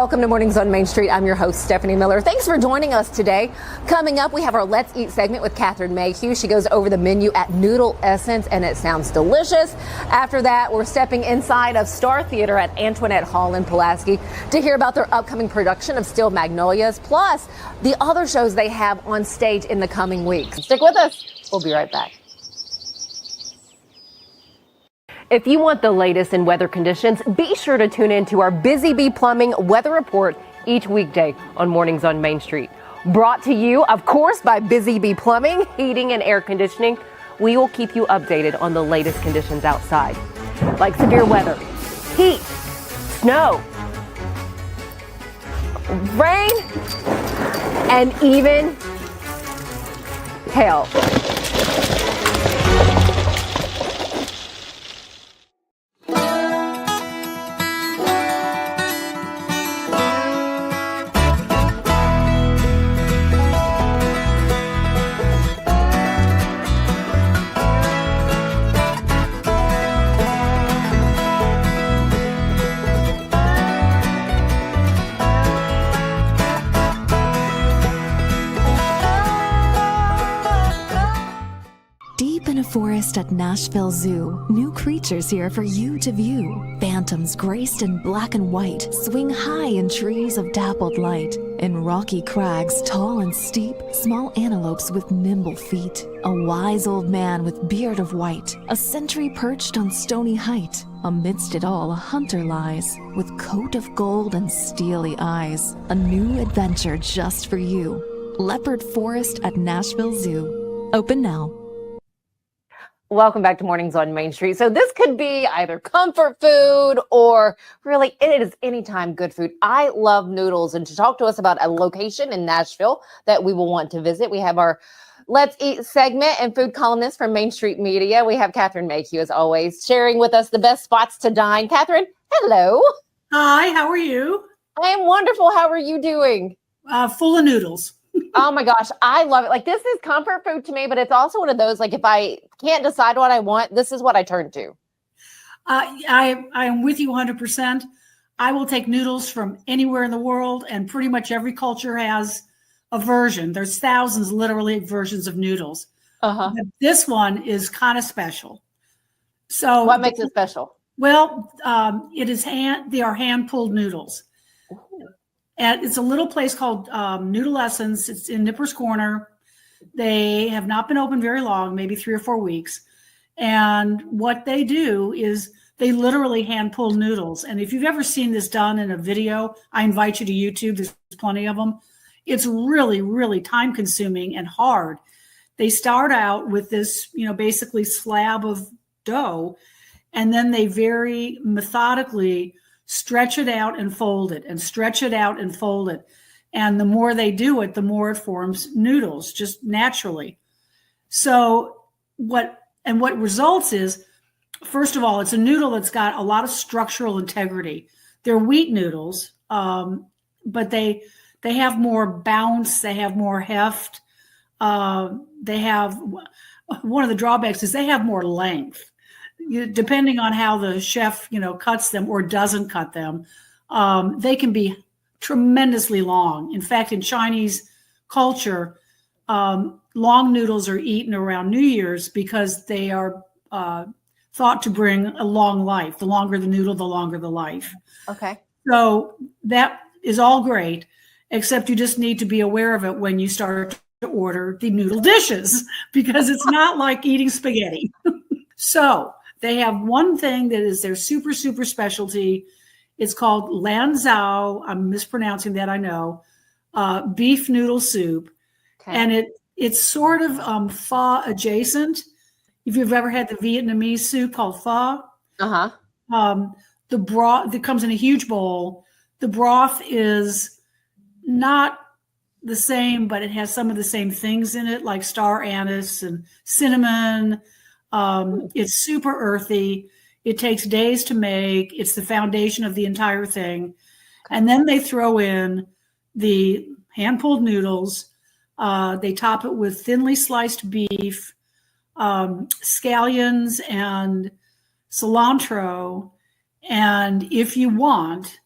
Welcome to Mornings on Main Street. I'm your host, Stephanie Miller. Thanks for joining us today. Coming up, we have our Let's Eat segment with Catherine Mayhew. She goes over the menu at Noodle Essence, and it sounds delicious. After that, we're stepping inside of STAAR Theater at Antoinette Hall in Pulaski to hear about their upcoming production of Still Magnolias, plus the other shows they have on stage in the coming weeks. Stick with us. We'll be right back. If you want the latest in weather conditions, be sure to tune in to our Busy Bee Plumbing Weather Report each weekday on Mornings on Main Street. Brought to you, of course, by Busy Bee Plumbing, Heating and Air Conditioning. We will keep you updated on the latest conditions outside, like severe weather, heat, snow, rain, and even hail. Forest at Nashville Zoo. New creatures here for you to view. Phantoms graced in black and white swing high in trees of dappled light. In rocky crags, tall and steep, small antelopes with nimble feet. A wise old man with beard of white, a sentry perched on stony height. Amidst it all, a hunter lies, with coat of gold and steely eyes. A new adventure just for you. Leopard Forest at Nashville Zoo. Open now. Welcome back to Mornings on Main Street. So this could be either comfort food or really it is anytime good food. I love noodles. And to talk to us about a location in Nashville that we will want to visit, we have our Let's Eat segment and food columnist from Main Street Media. We have Catherine Mayhew, as always, sharing with us the best spots to dine. Catherine, hello. Hi, how are you? I am wonderful. How are you doing? Full of noodles. Oh my gosh, I love it. Like, this is comfort food to me, but it's also one of those, like, if I can't decide what I want, this is what I turn to. I am with you 100%. I will take noodles from anywhere in the world, and pretty much every culture has a version. There's thousands, literally, versions of noodles. But this one is kind of special. So what makes it special? Well, they are hand-pulled noodles. Ooh. And it's a little place called Noodle Essence. It's in Nippers Corner. They have not been open very long, maybe 3 or 4 weeks. And what they do is they literally hand pull noodles. And if you've ever seen this done in a video, I invite you to YouTube. There's plenty of them. It's really, really time consuming and hard. They start out with this, basically slab of dough, and then they very methodically stretch it out and fold it, and stretch it out and fold it. And the more they do it, the more it forms noodles, just naturally. So what results is, first of all, it's a noodle that's got a lot of structural integrity. They're wheat noodles, but they have more bounce, they have more heft. They have, one of the drawbacks is they have more length. Depending on how the chef, cuts them or doesn't cut them, they can be tremendously long. In fact, in Chinese culture, long noodles are eaten around New Year's because they are thought to bring a long life. The longer the noodle, the longer the life. Okay. So that is all great, except you just need to be aware of it when you start to order the noodle dishes, because it's not like eating spaghetti. So they have one thing that is their super, super specialty. It's called lanzhou. I'm mispronouncing that, I know. Beef noodle soup. Okay. And it's sort of pho adjacent. If you've ever had the Vietnamese soup called pho. The broth that comes in a huge bowl. The broth is not the same, but it has some of the same things in it, like star anise and cinnamon. It's super earthy. It takes days to make. It's the foundation of the entire thing. And then they throw in the hand-pulled noodles. They top it with thinly sliced beef, scallions and cilantro, and if you want,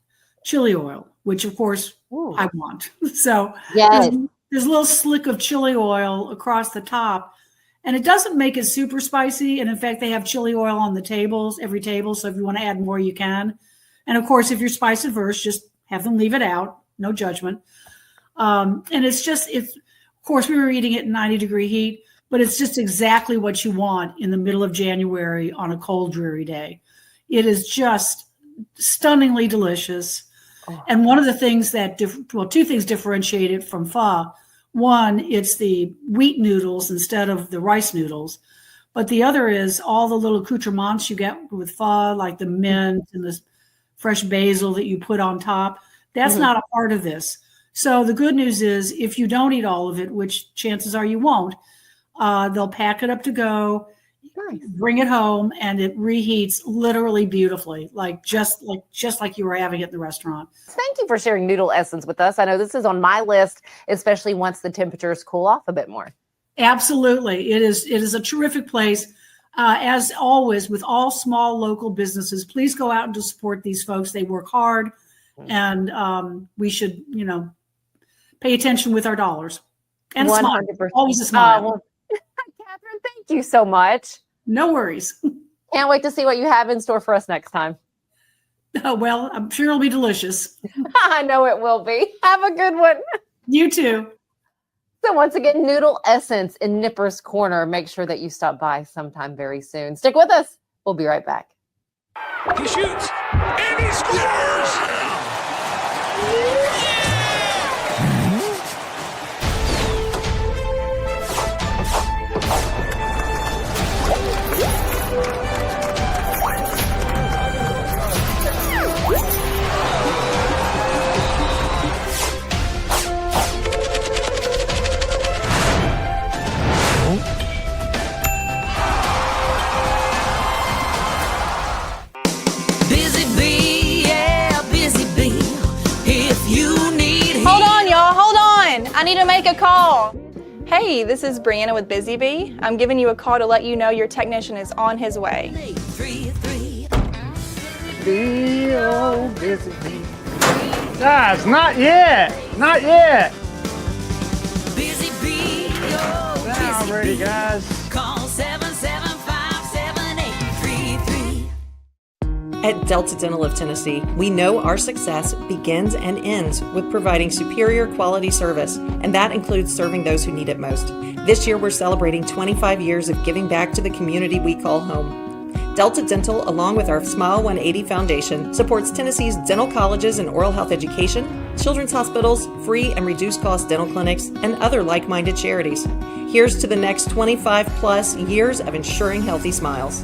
chili oil, which of course Ooh. I want. So Yes. there's a little slick of chili oil across the top, and it doesn't make it super spicy. And in fact, they have chili oil on the tables, every table. So if you want to add more, you can. And of course, if you're spice averse, just have them leave it out. No judgment. And it's of course, we were eating it in 90-degree heat, but it's just exactly what you want in the middle of January on a cold, dreary day. It is just stunningly delicious. Oh. And one of the things two things differentiate it from pho. One, it's the wheat noodles instead of the rice noodles. But the other is all the little accoutrements you get with pho, like the mint and the fresh basil that you put on top. That's not a part of this. So the good news is if you don't eat all of it, which chances are you won't, they'll pack it up to go, bring it home, and it reheats literally beautifully, just like you were having it in the restaurant. Thank you for sharing Noodle Essence with us. I know this is on my list, especially once the temperatures cool off a bit more. Absolutely. It is a terrific place. As always, with all small local businesses, please go out and to support these folks. They work hard, and we should, pay attention with our dollars. And 100%. Always a smile. Catherine, thank you so much. No worries. Can't wait to see what you have in store for us next time. Oh, well, I'm sure it'll be delicious. I know it will be. Have a good one. You too. So once again, Noodle Essence in Nipper's Corner. Make sure that you stop by sometime very soon. Stick with us. We'll be right back. He shoots and he scores! I need to make a call. Hey, this is Brianna with Busy Bee. I'm giving you a call to let you know your technician is on his way. Guys, not yet. Not yet. Busy Bee, Not ready, guys. Call 775-7833. At Delta Dental of Tennessee, we know our success begins and ends with providing superior quality service, and that includes serving those who need it most. This year, we're celebrating 25 years of giving back to the community we call home. Delta Dental, along with our Smile 180 Foundation, supports Tennessee's dental colleges and oral health education, children's hospitals, free and reduced cost dental clinics, and other like-minded charities. Here's to the next 25 plus years of ensuring healthy smiles.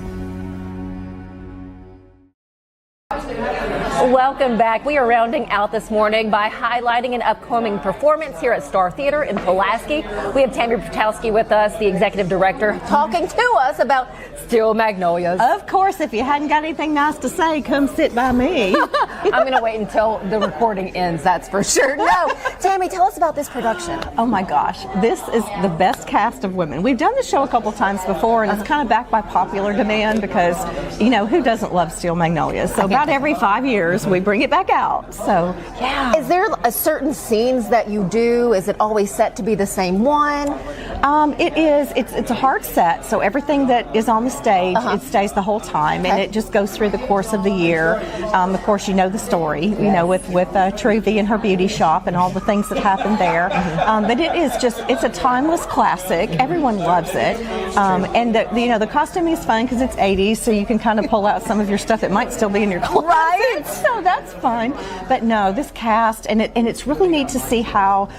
Welcome back. We are rounding out this morning by highlighting an upcoming performance here at STAAR Theater in Pulaski. We have Tammy Pierchoski with us, the executive director, talking to us about Steel Magnolias. Of course, if you hadn't got anything nice to say, come sit by me. I'm going to wait until the recording ends, that's for sure. No, Tammy, tell us about this production. Oh my gosh, this is the best cast of women. We've done the show a couple times before, and it's kind of backed by popular demand because, who doesn't love Steel Magnolias? So about every 5 years, we bring it back out. So, yeah. Is there a certain scenes that you do? Is it always set to be the same one? It is. It's a hard set, so everything that is on the stage, it stays the whole time, and it just goes through the course of the year. Of course, the story, with Truvy and her beauty shop and all the things that happen there. But it is it's a timeless classic. Everyone loves it. And the costuming is fun because it's 80s, so you can kind of pull out some of your stuff that might still be in your closet. Right. So that's fun. But no, this cast, and it's really neat to see how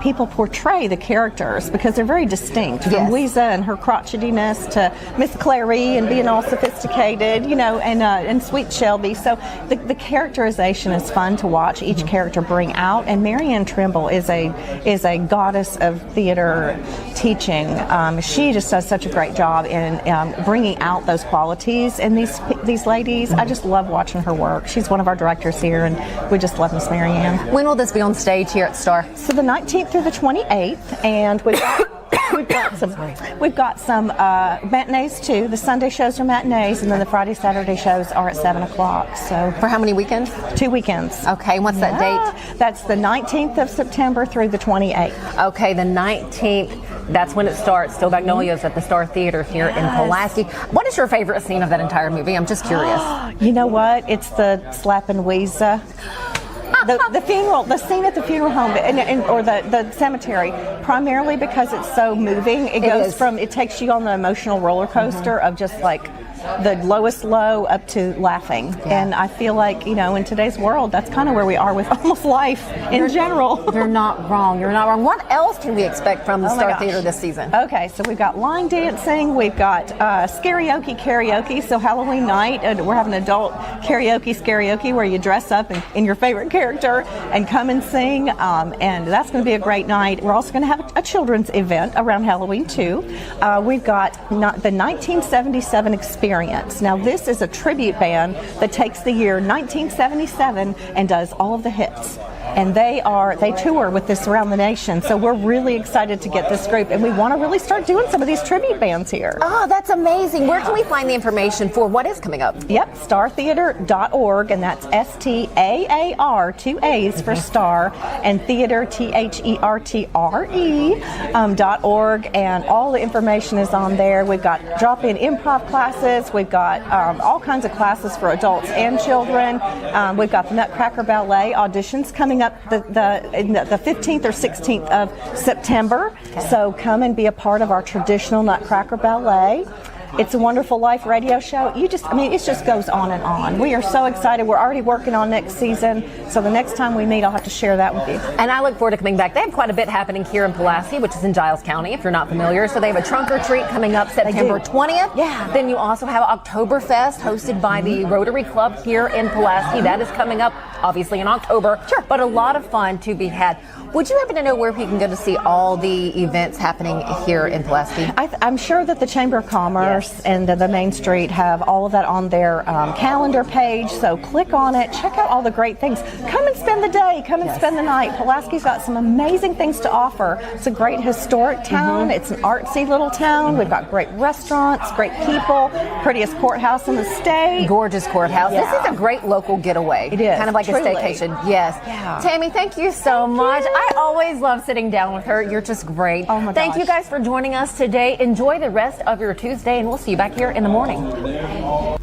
people portray the characters because they're very distinct. From Weeza and her crotchetiness to Miss Clary and being all sophisticated, and Sweet Shelby. So the characterization is fun to watch each character bring out. And Marianne Trimble is a goddess of theater teaching. She just does such a great job in bringing out those qualities in these ladies. I just love watching her work. She's one of our directors here, and we just love Miss Marianne. When will this be on stage here at STAAR? So the 19th through the 28th, and we've got We've got some matinees too. The Sunday shows are matinees, and then the Friday, Saturday shows are at 7 o'clock. So For how many weekends? 2 weekends. Okay, what's that date? That's the 19th of September through the 28th. Okay, the 19th. That's when it starts. Still Magnolias at the STAAR Theater here in Pulaski. What is your favorite scene of that entire movie? I'm just curious. You know what? It's the slapping Weeza. The funeral, the scene at the funeral home, or the cemetery, primarily because it's so moving. It takes you on the emotional roller coaster of just like the lowest low up to laughing. Yeah. And I feel like, in today's world, that's kind of where we are with almost life in general. You're not wrong. You're not wrong. What else can we expect from the STAAR Theater this season? Okay, so we've got line dancing, we've got karaoke. So Halloween night, we're having adult karaoke where you dress up in your favorite character and come and sing. And that's going to be a great night. We're also going to have a children's event around Halloween too. We've got the 1977 Experience. Now this is a tribute band that takes the year 1977 and does all of the hits. And they tour with this around the nation. So we're really excited to get this group, and we want to really start doing some of these tribute bands here. Oh, that's amazing. Where can we find the information for what is coming up? Yep, startheater.org, and that's STAAR, 2 A's for STAAR, and theater, THERTRE.org, and all the information is on there. We've got drop-in improv classes. We've got all kinds of classes for adults and children. We've got the Nutcracker Ballet auditions coming up the 15th or 16th of September. Okay. So come and be a part of our traditional Nutcracker Ballet. It's a Wonderful Life radio show. It just goes on and on. We are so excited. We're already working on next season. So the next time we meet, I'll have to share that with you. And I look forward to coming back. They have quite a bit happening here in Pulaski, which is in Giles County, if you're not familiar. So they have a trunk or treat coming up September 20th. Yeah. Then you also have Oktoberfest hosted by the Rotary Club here in Pulaski. That is coming up, obviously, in October. Sure. But a lot of fun to be had. Would you happen to know where we can go to see all the events happening here in Pulaski? I'm sure that the Chamber of Commerce and the Main Street have all of that on their calendar page. So click on it. Check out all the great things. Come and spend the day. Come and spend the night. Pulaski's got some amazing things to offer. It's a great historic town. It's an artsy little town. We've got great restaurants, great people, prettiest courthouse in the state. Gorgeous courthouse. Yeah. This is a great local getaway. It is. Kind of like Truly. a staycation. Yes. Yeah. Tammy, thank you so much. I always love sitting down with her. You're just great. Oh my Thank gosh. you guys for joining us today. Enjoy the rest of your Tuesday, and we'll see you back here in the morning.